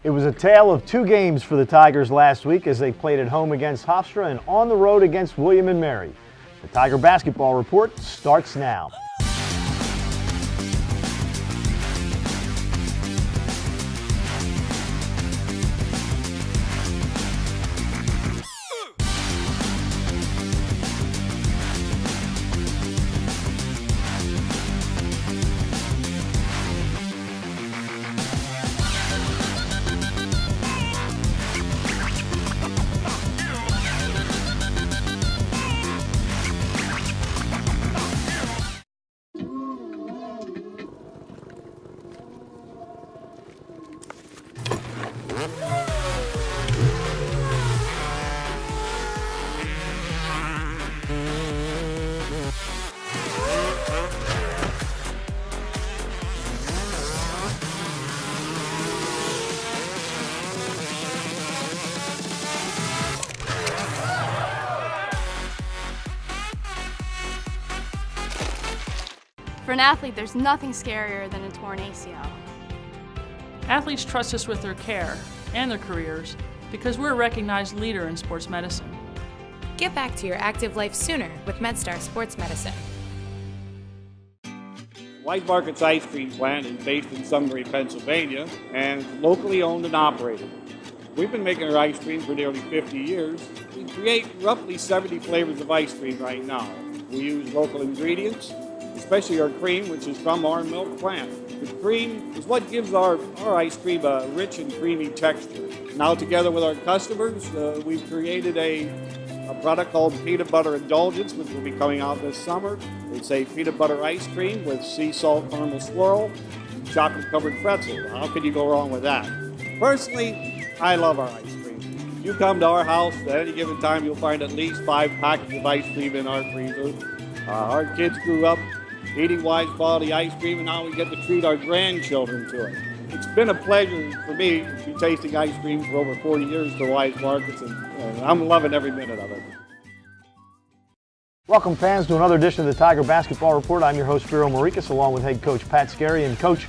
It was a tale of two games for the Tigers last week as they played at home against Hofstra and on the road against William & Mary. The Tiger Basketball Report starts now. For an athlete, there's nothing scarier than a torn ACL. Athletes trust us with their care and their careers because we're a recognized leader in sports medicine. Get back to your active life sooner with MedStar Sports Medicine. White Market's ice cream plant is based in Sunbury, Pennsylvania, and is locally owned and operated. We've been making our ice cream for nearly 50 years. We create roughly 70 flavors of ice cream right now. We use local ingredients, especially our cream, which is from our milk plant. The cream is what gives our ice cream a rich and creamy texture. Now, together with our customers, we've created a product called Peanut Butter Indulgence, which will be coming out this summer. It's a peanut butter ice cream with sea salt caramel swirl and chocolate-covered pretzel. How can you go wrong with that? Personally, I love our ice cream. If you come to our house at any given time, you'll find at least 5 packets of ice cream in our freezer. Our kids grew up eating Wise quality ice cream, and now we get to treat our grandchildren to it. It's been a pleasure for me to be tasting ice cream for over 40 years for Wise Markets, and I'm loving every minute of it. Welcome, fans, to another edition of the Tiger Basketball Report. I'm your host, Spiro Morekas, along with head coach Pat Skerry. And coach,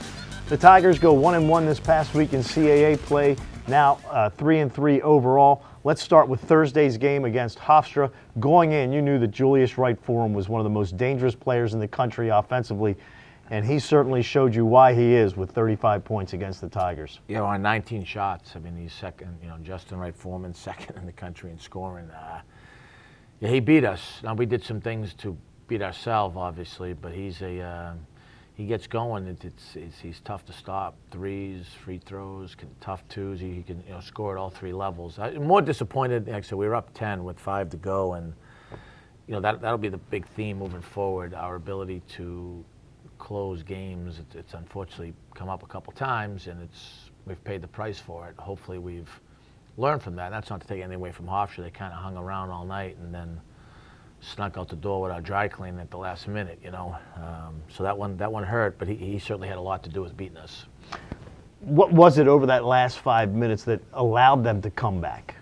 the Tigers go 1-1 this past week in CAA play, now 3-3 overall. Let's start with Thursday's game against Hofstra. Going in, you knew that Julius Wright Forum was one of the most dangerous players in the country offensively, and he certainly showed you why he is with 35 points against the Tigers. Yeah, on 19 shots. I mean, he's second, Justin Wright Foreman, second in the country in scoring. Yeah, he beat us. Now, we did some things to beat ourselves, obviously, but he gets going. He's tough to stop. Threes, free throws, tough twos. He can score at all 3 levels. I'm more disappointed. Actually, we were up 10 with 5 to go, and that'll be the big theme moving forward. Our ability to close games. It's unfortunately come up a couple times, and we've paid the price for it. Hopefully, we've learned from that. That's not to take anything away from Hofstra. They kind of hung around all night, and then snuck out the door with our dry cleaning at the last minute, So that one hurt, but he certainly had a lot to do with beating us. What was it over that last 5 minutes that allowed them to come back?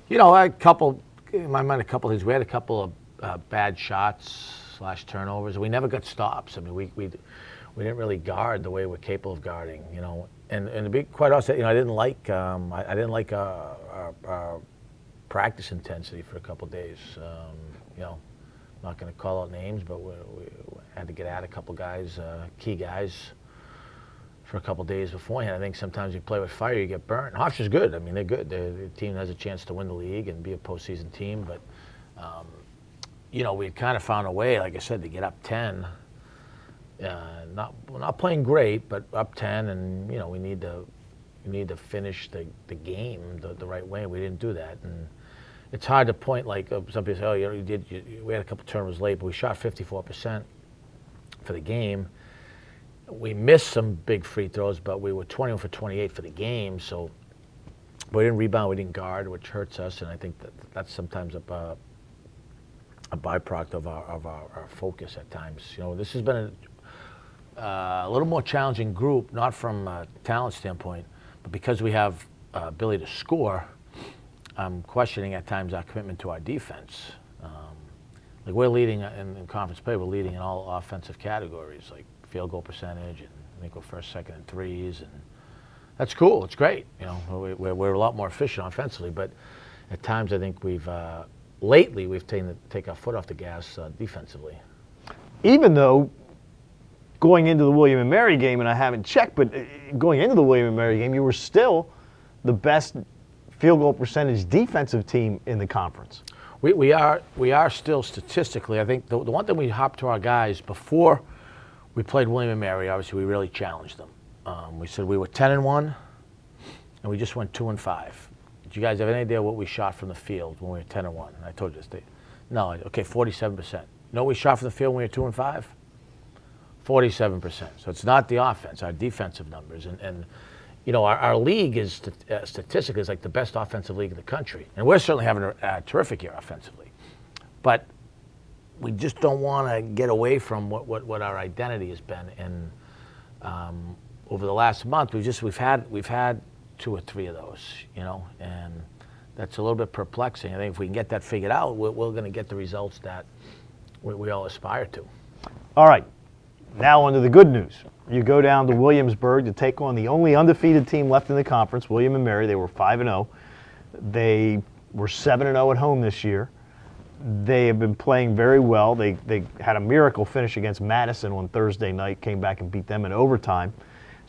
In my mind, a couple things. We had a couple of bad shots / turnovers. We never got stops. I mean, we didn't really guard the way we're capable of guarding, And to be quite honest, I didn't like our practice intensity for a couple of days. Not going to call out names, but we had to get at a couple guys, key guys, for a couple of days beforehand. I think sometimes you play with fire, you get burnt. Hofstra's good. I mean, they're good. The team has a chance to win the league and be a postseason team. But, we kind of found a way, like I said, to get up 10. We're not playing great, but up 10, and we need to finish the game the right way. We didn't do that, and it's hard to point like some people say, we had a couple turnovers late, but we shot 54% for the game. We missed some big free throws, but we were 21 for 28 for the game. So we didn't rebound, we didn't guard, which hurts us, and I think that's sometimes a byproduct of our focus at times. This has been a little more challenging group, not from a talent standpoint, but because we have ability to score. I'm questioning at times our commitment to our defense. Like we're leading in conference play, we're leading in all offensive categories, like field goal percentage, and I think we're first, second, and threes, and That's cool. It's great. We're a lot more efficient offensively, but at times I think lately we've take our foot off the gas defensively. Even though going into the William and Mary game, and I haven't checked, but going into the William and Mary game, you were still the best field goal percentage defensive team in the conference. We are still statistically. I think the one thing we hopped to our guys before we played William and Mary. Obviously, we really challenged them. We said we were 10-1, and we just went 2-5. Did you guys have any idea what we shot from the field when we were 10-1? I told you this. No, okay, 47%. You know what we shot from the field when we were 2-5? 47%. So it's not the offense, our defensive numbers. And our league is statistically is like the best offensive league in the country. And we're certainly having a terrific year offensively. But we just don't want to get away from what our identity has been. And over the last month, we've had 2 or 3 of those, and that's a little bit perplexing. I think if we can get that figured out, we're going to get the results that we all aspire to. All right, now on to the good news. You go down to Williamsburg to take on the only undefeated team left in the conference, William and Mary. They were 5-0. They were 7-0 at home this year. They have been playing very well. They had a miracle finish against Madison on Thursday night, came back and beat them in overtime.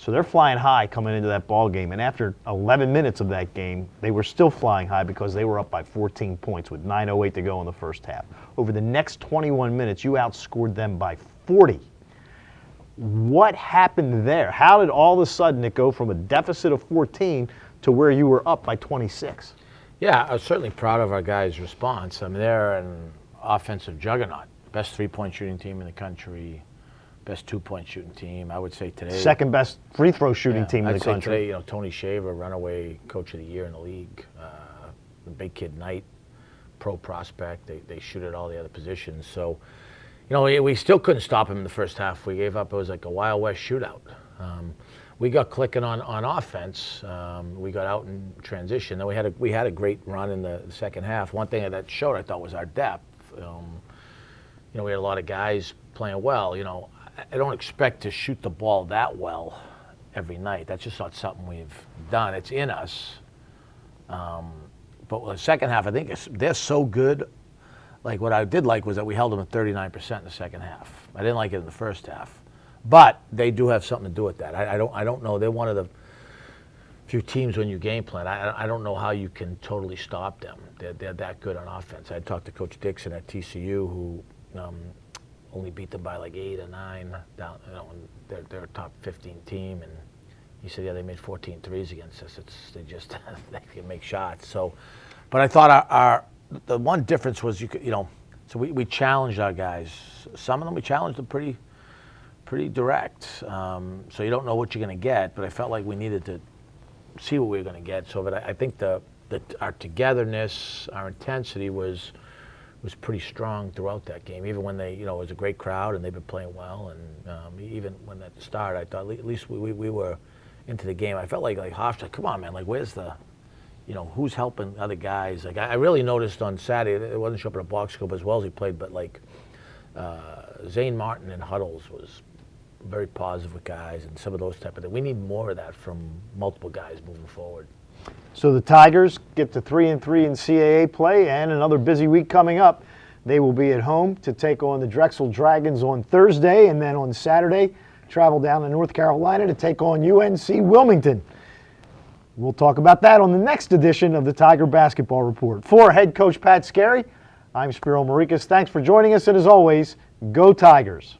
So they're flying high coming into that ball game. And after 11 minutes of that game, they were still flying high because they were up by 14 points with 9:08 to go in the first half. Over the next 21 minutes, you outscored them by 40. What happened there? How did all of a sudden it go from a deficit of 14 to where you were up by 26? Yeah, I was certainly proud of our guys' response. I mean, they're an offensive juggernaut. Best three-point shooting team in the country, best two-point shooting team. I would say today. Second best free throw shooting team in the country. I'd say today, Tony Shaver, runaway coach of the year in the league. The big kid Knight, pro prospect. They shoot at all the other positions. So, we still couldn't stop him in the first half. We gave up. It was like a Wild West shootout. We got clicking on offense. We got out in transition. Then we had a great run in the second half. One thing that showed, I thought, was our depth. We had a lot of guys playing well. I don't expect to shoot the ball that well every night. That's just not something we've done. It's in us. But the second half, I think they're so good. Like, what I did like was that we held them at 39% in the second half. I didn't like it in the first half. But they do have something to do with that. I don't know. They're one of the few teams when you game plan. I don't know how you can totally stop them. They're that good on offense. I talked to Coach Dixon at TCU, who only beat them by like 8 or 9 down. They're a top 15 team, and he said, they made 14 threes against us. They can make shots. So, but I thought the one difference was so we challenged our guys. Some of them we challenged them pretty direct. So you don't know what you're going to get, but I felt like we needed to see what we were going to get. So, but I think our togetherness, our intensity was pretty strong throughout that game. Even when it was a great crowd and they've been playing well, and even when at the start, I thought at least we were into the game. I felt like Hofstra, come on, man, where's the, who's helping other guys? I really noticed on Saturday, it wasn't showing up in a box score as well as he played, but Zane Martin in huddles was very positive with guys and some of those type of things. We need more of that from multiple guys moving forward. So the Tigers get to 3-3 in CAA play, and another busy week coming up. They will be at home to take on the Drexel Dragons on Thursday, and then on Saturday, travel down to North Carolina to take on UNC Wilmington. We'll talk about that on the next edition of the Tiger Basketball Report. For head coach Pat Skerry, I'm Spiro Morekas. Thanks for joining us, and as always, go Tigers.